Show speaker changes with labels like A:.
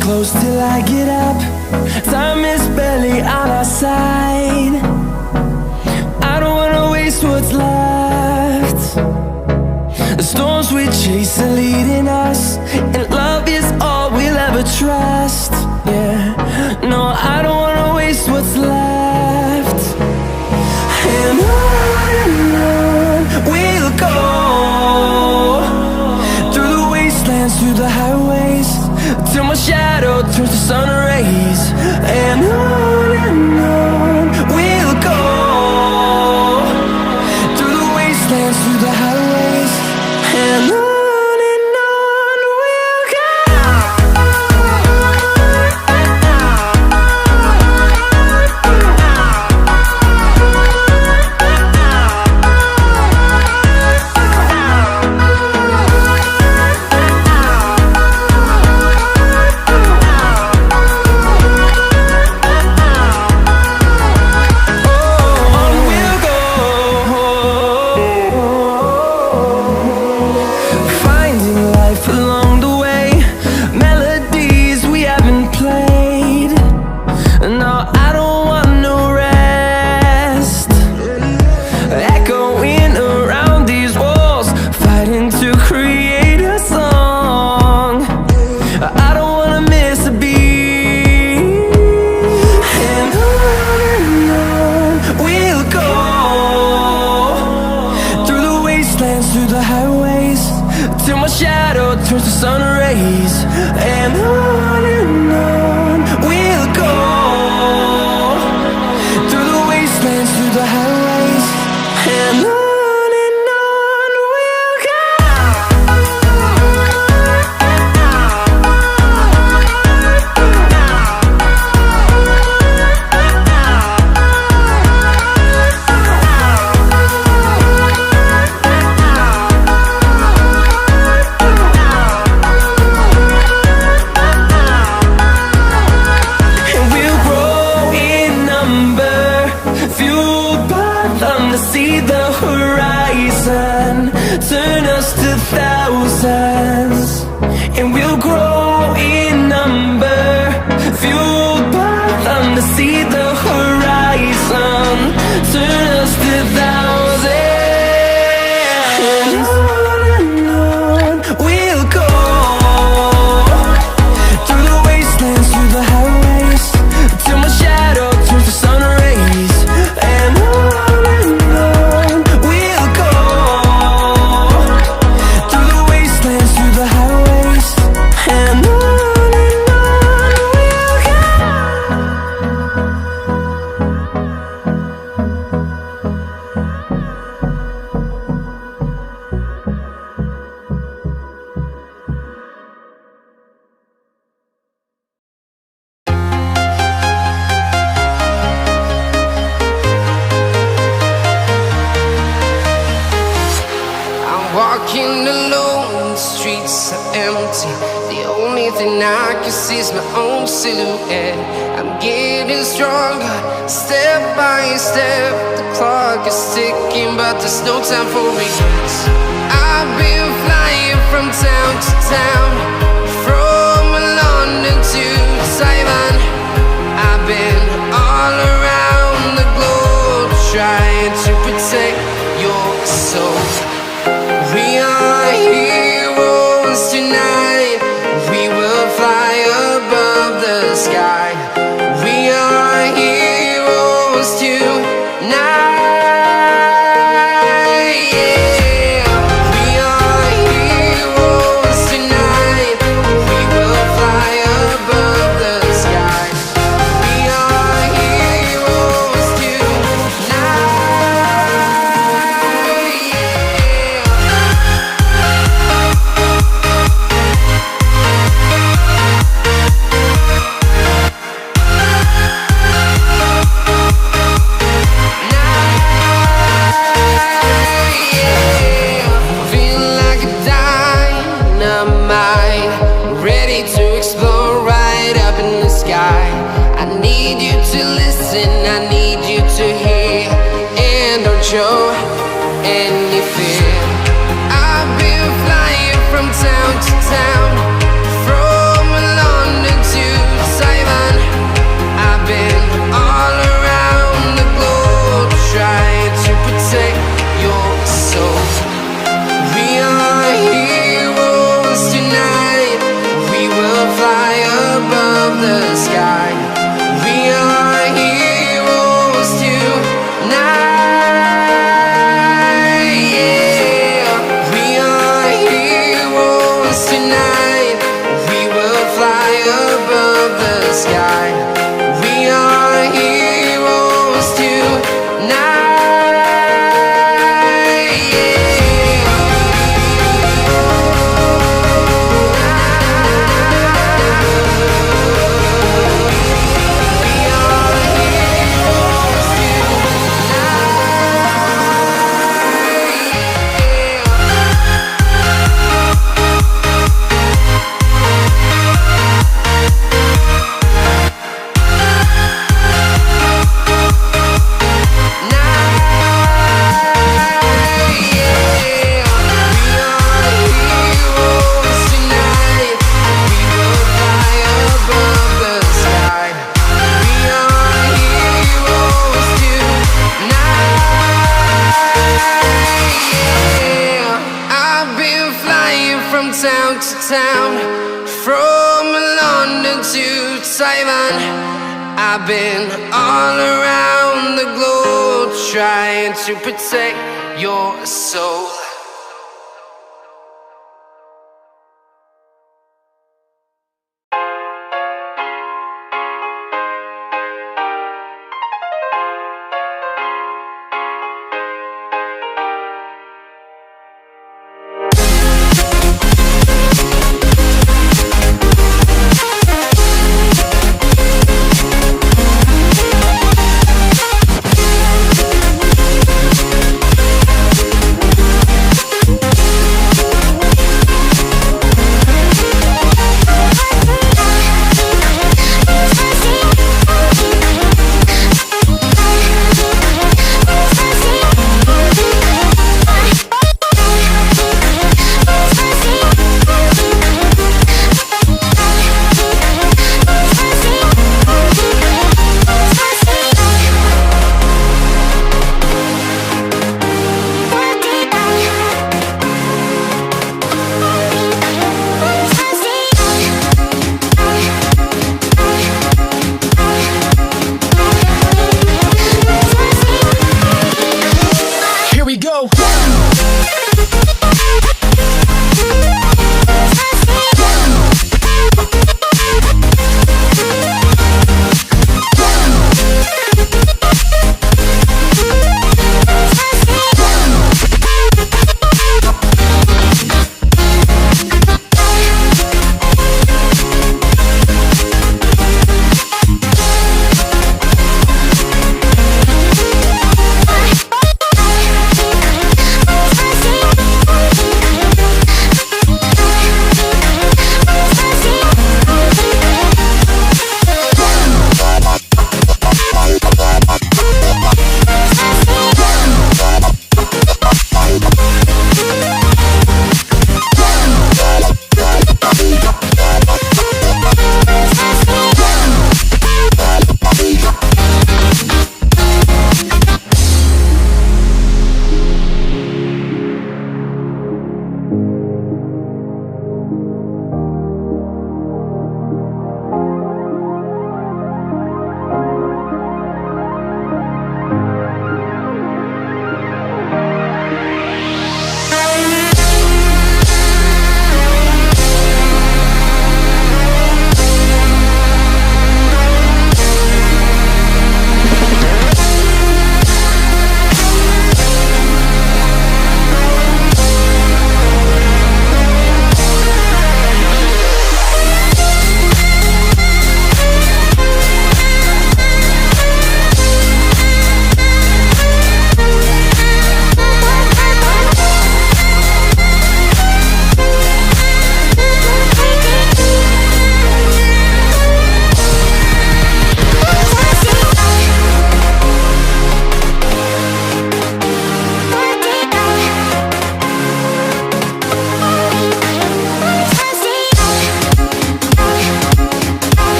A: Close till I get up. Time is barely on our side. I don't wanna waste what's left. The storms we chase are leading us, and love is all we'll ever trust. Yeah, no, I don't wanna waste what's left. And on we'll go, through the wastelands, through the highways, till my shadow turns to sun rays. And on we'll go, through the wastelands, through the highways, and on we'll go. Through the highways, till my shadow turns to sun rays. And on we'll go, through the wastelands, through the highways, and on. See the horizon turn us to thousands, and we'll grow in number, fueled by them. To see the horizon turn us to thousands, and on we'll go, through the wastelands, through the highways, till my shadow turns to sun rays. And on
B: walking alone, the streets are empty. The only thing I can see is my own silhouette. I'm getting stronger, step by step. The clock is ticking, but there's no time for regrets. I've been flying from town to town, from London to Taiwan. I've been all around the globe, trying to protect your soul. We are heroes tonight. We will fly above the sky. We are heroes tonight. Yeah. We are flying from town to town, from London to Taiwan. I've been all around the globe trying to protect your soul.